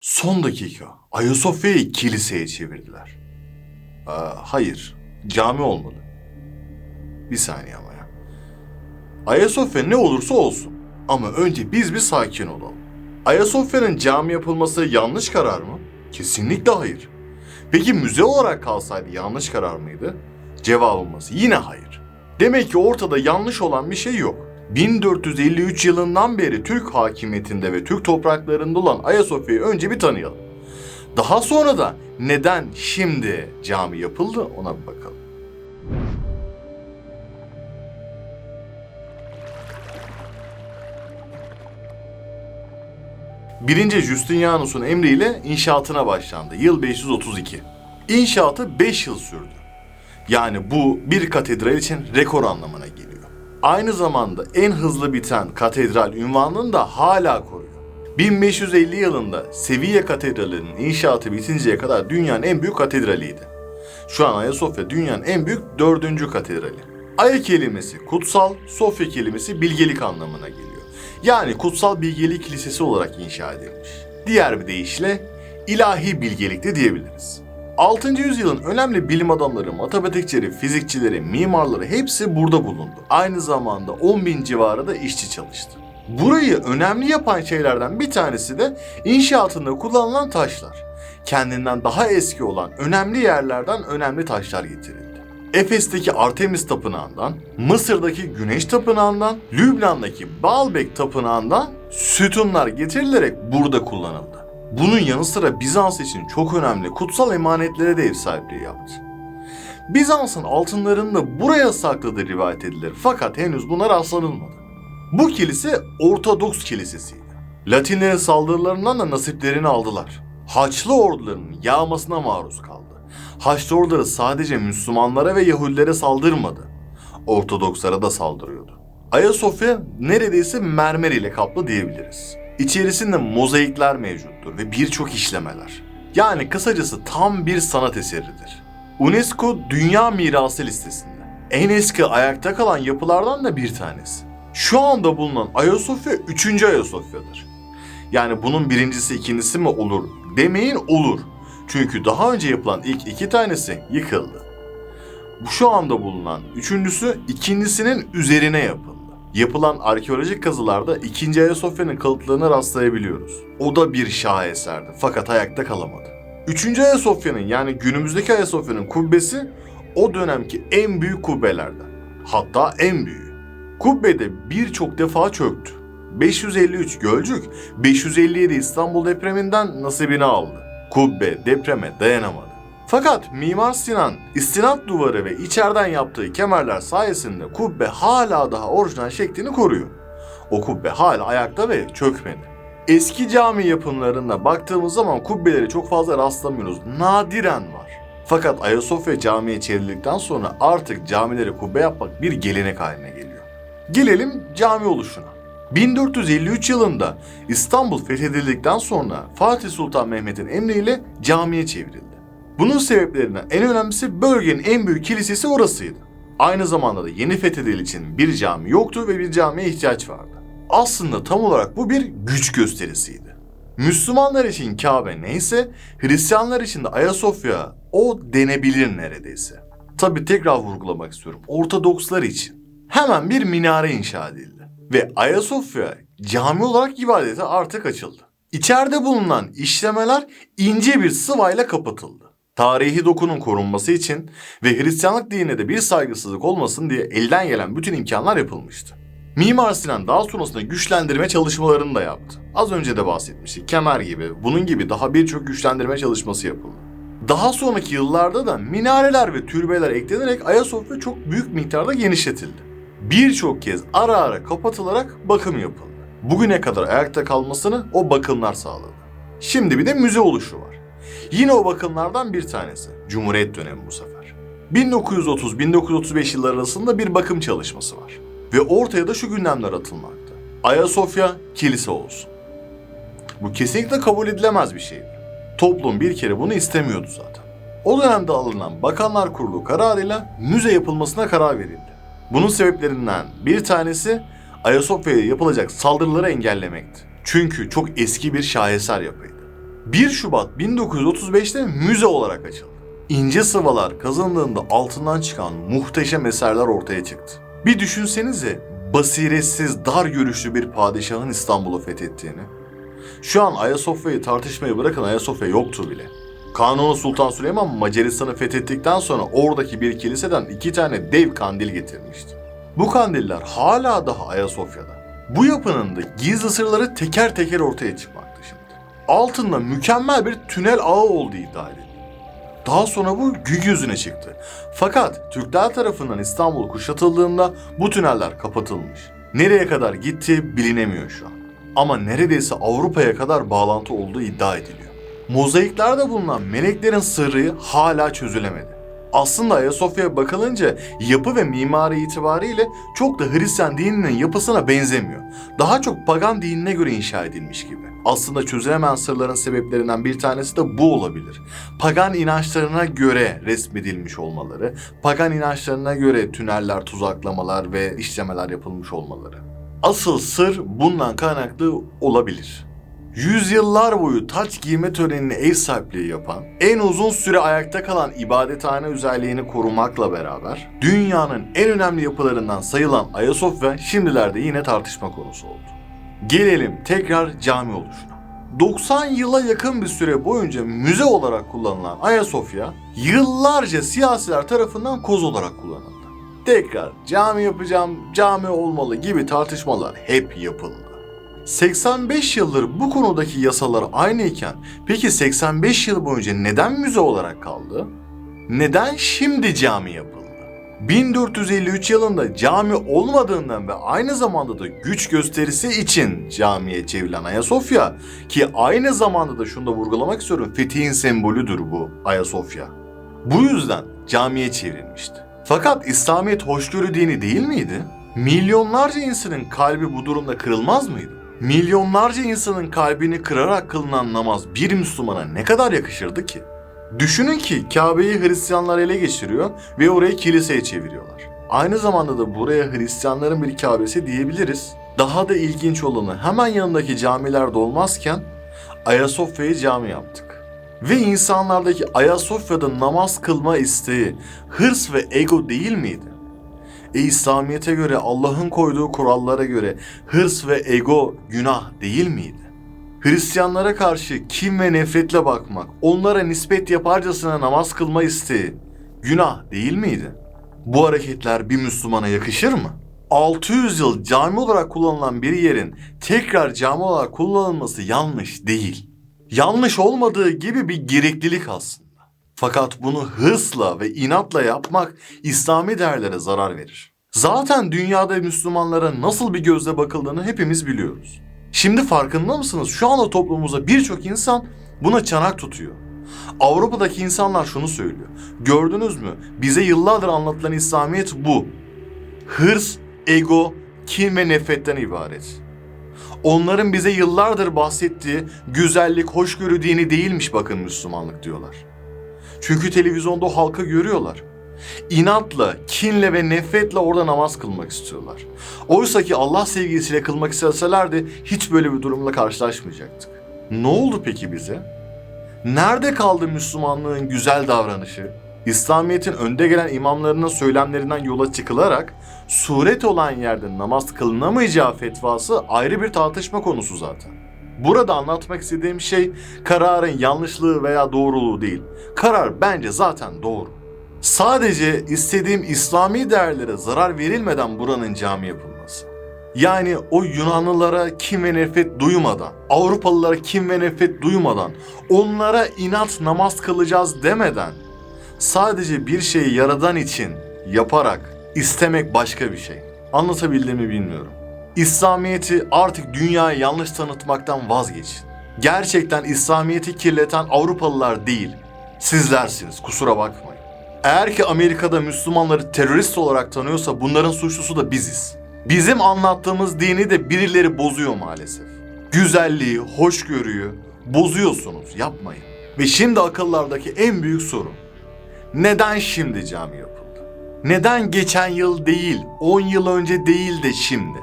Son dakika Ayasofya'yı kiliseye çevirdiler. Hayır, cami olmalı. Bir saniye ama ya. Ayasofya ne olursa olsun. Ama önce biz bir sakin olalım. Ayasofya'nın cami yapılması yanlış karar mı? Kesinlikle hayır. Peki müze olarak kalsaydı yanlış karar mıydı? Cevabımız yine hayır. Demek ki ortada yanlış olan bir şey yok. 1453 yılından beri Türk hakimiyetinde ve Türk topraklarında olan Ayasofya'yı önce bir tanıyalım. Daha sonra da neden şimdi cami yapıldı ona bir bakalım. 1. Justinianus'un emriyle inşaatına başlandı. Yıl 532. İnşaatı 5 yıl sürdü. Yani bu bir katedral için rekor anlamına geliyor. Aynı zamanda en hızlı biten katedral unvanını da hala koruyor. 1550 yılında Sevilla Katedrali'nin inşaatı bitinceye kadar dünyanın en büyük katedraliydi. Şu an Ayasofya dünyanın en büyük 4. katedrali. Aya kelimesi kutsal, Sofya kelimesi bilgelik anlamına geliyor. Yani kutsal bilgelik kilisesi olarak inşa edilmiş. Diğer bir deyişle ilahi bilgelik de diyebiliriz. 6. yüzyılın önemli bilim adamları, matematikçileri, fizikçileri, mimarları hepsi burada bulundu. Aynı zamanda 10.000 civarı da işçi çalıştı. Burayı önemli yapan şeylerden bir tanesi de inşaatında kullanılan taşlar. Kendinden daha eski olan önemli yerlerden önemli taşlar getirildi. Efes'teki Artemis Tapınağı'ndan, Mısır'daki Güneş Tapınağı'ndan, Lübnan'daki Baalbek Tapınağı'ndan sütunlar getirilerek burada kullanıldı. Bunun yanı sıra Bizans için çok önemli kutsal emanetlere de ev sahipliği yaptı. Bizans'ın altınlarını da buraya sakladığı rivayet edilir fakat henüz buna rastlanılmadı. Bu kilise Ortodoks kilisesiydi. Latinlerin saldırılarından da nasiplerini aldılar. Haçlı ordularının yağmasına maruz kaldı. Haçlı orduları sadece Müslümanlara ve Yahudilere saldırmadı. Ortodokslara da saldırıyordu. Ayasofya neredeyse mermer ile kaplı diyebiliriz. İçerisinde mozaikler mevcuttur ve birçok işlemeler. Yani kısacası tam bir sanat eseridir. UNESCO Dünya Mirası listesinde. En eski ayakta kalan yapılardan da bir tanesi. Şu anda bulunan Ayasofya 3. Ayasofya'dır. Yani bunun birincisi ikincisi mi olur demeyin, olur. Çünkü daha önce yapılan ilk 2 tanesi yıkıldı. Şu anda bulunan üçüncüsü ikincisinin üzerine yapıldı. Yapılan arkeolojik kazılarda 2. Ayasofya'nın kalıplarına rastlayabiliyoruz. O da bir şaheserdi fakat ayakta kalamadı. 3. Ayasofya'nın yani günümüzdeki Ayasofya'nın kubbesi o dönemki en büyük kubbelerden. Hatta en büyüğü. Kubbede birçok defa çöktü. 553 Gölcük, 557 İstanbul depreminden nasibini aldı. Kubbe depreme dayanamadı. Fakat Mimar Sinan istinat duvarı ve içeriden yaptığı kemerler sayesinde kubbe hala daha orijinal şeklini koruyor. O kubbe hala ayakta ve çökmedi. Eski cami yapımlarına baktığımız zaman kubbeleri çok fazla rastlamıyoruz. Nadiren var. Fakat Ayasofya camiye çevrildikten sonra artık camilere kubbe yapmak bir gelenek haline geliyor. Gelelim cami oluşuna. 1453 yılında İstanbul fethedildikten sonra Fatih Sultan Mehmet'in emriyle camiye çevrildi. Bunun sebeplerinden en önemlisi bölgenin en büyük kilisesi orasıydı. Aynı zamanda da yeni fethedildiği için bir cami yoktu ve bir camiye ihtiyaç vardı. Aslında tam olarak bu bir güç gösterisiydi. Müslümanlar için Kabe neyse, Hristiyanlar için de Ayasofya o denebilir neredeyse. Tabi tekrar vurgulamak istiyorum, Ortodokslar için hemen bir minare inşa edildi. Ve Ayasofya cami olarak ibadete artık açıldı. İçeride bulunan işlemeler ince bir sıvayla kapatıldı. Tarihi dokunun korunması için ve Hristiyanlık dinine de bir saygısızlık olmasın diye elden gelen bütün imkanlar yapılmıştı. Mimar Sinan daha sonrasında güçlendirme çalışmalarını da yaptı. Az önce de bahsetmiştik. Kemer gibi, bunun gibi daha birçok güçlendirme çalışması yapıldı. Daha sonraki yıllarda da minareler ve türbeler eklenerek Ayasofya çok büyük miktarda genişletildi. Birçok kez ara ara kapatılarak bakım yapıldı. Bugüne kadar ayakta kalmasını o bakımlar sağladı. Şimdi bir de müze oluşu var. Yine o bakımlardan bir tanesi. Cumhuriyet dönemi bu sefer. 1930-1935 yılları arasında bir bakım çalışması var. Ve ortaya da şu gündemler atılmakta. Ayasofya kilise olsun. Bu kesinlikle kabul edilemez bir şeydi. Toplum bir kere bunu istemiyordu zaten. O dönemde alınan Bakanlar Kurulu kararıyla müze yapılmasına karar verildi. Bunun sebeplerinden bir tanesi Ayasofya'ya yapılacak saldırıları engellemekti. Çünkü çok eski bir şaheser yapıydı. 1 Şubat 1935'te müze olarak açıldı. İnce sıvalar kazındığında altından çıkan muhteşem eserler ortaya çıktı. Bir düşünsenize, basiretsiz, dar görüşlü bir padişahın İstanbul'u fethettiğini. Şu an Ayasofya'yı tartışmayı bırakın, Ayasofya yoktu bile. Kanuni Sultan Süleyman Macaristan'ı fethettikten sonra oradaki bir kiliseden 2 tane dev kandil getirmişti. Bu kandiller hala daha Ayasofya'da. Bu yapının da gizli sırları teker teker ortaya çıkmakta şimdi. Altında mükemmel bir tünel ağı olduğu iddia edildi. Daha sonra bu gün yüzüne çıktı. Fakat Türkler tarafından İstanbul kuşatıldığında bu tüneller kapatılmış. Nereye kadar gitti bilinemiyor şu an. Ama neredeyse Avrupa'ya kadar bağlantı olduğu iddia ediliyor. Mozaiklerde bulunan meleklerin sırrı hala çözülemedi. Aslında Ayasofya'ya bakılınca yapı ve mimari itibariyle çok da Hristiyan dininin yapısına benzemiyor. Daha çok pagan dinine göre inşa edilmiş gibi. Aslında çözülemeyen sırların sebeplerinden bir tanesi de bu olabilir. Pagan inançlarına göre resmedilmiş olmaları, pagan inançlarına göre tüneller, tuzaklamalar ve işlemeler yapılmış olmaları. Asıl sır bundan kaynaklı olabilir. Yüzyıllar boyu taç giyme törenine ev sahipliği yapan, en uzun süre ayakta kalan ibadethane özelliğini korumakla beraber dünyanın en önemli yapılarından sayılan Ayasofya şimdilerde yine tartışma konusu oldu. Gelelim tekrar cami oluşuna. 90 yıla yakın bir süre boyunca müze olarak kullanılan Ayasofya, yıllarca siyasiler tarafından koz olarak kullanıldı. Tekrar cami yapacağım, cami olmalı gibi tartışmalar hep yapıldı. 85 yıldır bu konudaki yasalar aynıyken peki 85 yıl boyunca neden müze olarak kaldı? Neden şimdi cami yapıldı? 1453 yılında cami olmadığından ve aynı zamanda da güç gösterisi için camiye çevrilen Ayasofya, ki aynı zamanda da şunu da vurgulamak istiyorum, fethihin sembolüdür bu Ayasofya. Bu yüzden camiye çevrilmişti. Fakat İslamiyet hoşgörü dini değil miydi? Milyonlarca insanın kalbi bu durumda kırılmaz mıydı? Milyonlarca insanın kalbini kırarak kılınan namaz bir Müslümana ne kadar yakışırdı ki? Düşünün ki Kabe'yi Hristiyanlar ele geçiriyor ve orayı kiliseye çeviriyorlar. Aynı zamanda da buraya Hristiyanların bir Kabe'si diyebiliriz. Daha da ilginç olanı, hemen yanındaki camiler dolmazken Ayasofya'yı cami yaptık. Ve insanlardaki Ayasofya'da namaz kılma isteği hırs ve ego değil miydi? İslamiyet'e göre, Allah'ın koyduğu kurallara göre hırs ve ego günah değil miydi? Hristiyanlara karşı kin ve nefretle bakmak, onlara nispet yaparcasına namaz kılma isteği günah değil miydi? Bu hareketler bir Müslümana yakışır mı? 600 yıl cami olarak kullanılan bir yerin tekrar cami olarak kullanılması yanlış değil. Yanlış olmadığı gibi bir gereklilik aslında. Fakat bunu hırsla ve inatla yapmak İslami değerlere zarar verir. Zaten dünyada Müslümanlara nasıl bir gözle bakıldığını hepimiz biliyoruz. Şimdi farkında mısınız? Şu anda toplumumuzda birçok insan buna çanak tutuyor. Avrupa'daki insanlar şunu söylüyor. Gördünüz mü? Bize yıllardır anlatılan İslamiyet bu. Hırs, ego, kin ve nefretten ibaret. Onların bize yıllardır bahsettiği güzellik, hoşgörü dini değilmiş bakın Müslümanlık diyorlar. Çünkü televizyonda o halkı görüyorlar. İnatla, kinle ve nefretle orada namaz kılmak istiyorlar. Oysa ki Allah sevgisiyle kılmak isteselerdi hiç böyle bir durumla karşılaşmayacaktık. Ne oldu peki bize? Nerede kaldı Müslümanlığın güzel davranışı? İslamiyet'in önde gelen imamlarının söylemlerinden yola çıkılarak suret olan yerde namaz kılınamayacağı fetvası ayrı bir tartışma konusu zaten. Burada anlatmak istediğim şey kararın yanlışlığı veya doğruluğu değil. Karar bence zaten doğru. Sadece istediğim İslami değerlere zarar verilmeden buranın cami yapılması. Yani o Yunanlılara kin ve nefret duymadan, Avrupalılara kin ve nefret duymadan, onlara inat namaz kılacağız demeden, sadece bir şeyi Yaradan için yaparak istemek başka bir şey. Anlatabildiğimi bilmiyorum. İslamiyet'i artık dünyaya yanlış tanıtmaktan vazgeçin. Gerçekten İslamiyet'i kirleten Avrupalılar değil, sizlersiniz, kusura bakmayın. Eğer ki Amerika'da Müslümanları terörist olarak tanıyorsa bunların suçlusu da biziz. Bizim anlattığımız dini de birileri bozuyor maalesef. Güzelliği, hoşgörüyü bozuyorsunuz, yapmayın. Ve şimdi akıllardaki en büyük sorun: neden şimdi cami yapıldı? Neden geçen yıl değil, 10 yıl önce değil de şimdi?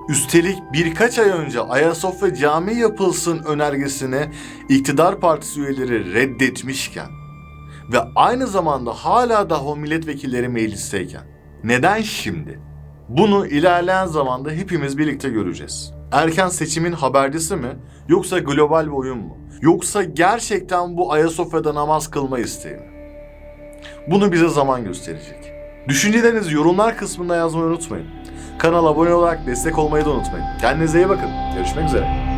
Üstelik birkaç ay önce Ayasofya Camii yapılsın önergesini iktidar partisi üyeleri reddetmişken ve aynı zamanda hala daha o milletvekilleri meclisteyken neden şimdi? Bunu ilerleyen zamanda hepimiz birlikte göreceğiz. Erken seçimin habercisi mi? Yoksa global bir oyun mu? Yoksa gerçekten bu Ayasofya'da namaz kılma isteği mi? Bunu bize zaman gösterecek. Düşüncelerinizi yorumlar kısmında yazmayı unutmayın. Kanala abone olarak destek olmayı da unutmayın. Kendinize iyi bakın. Görüşmek üzere.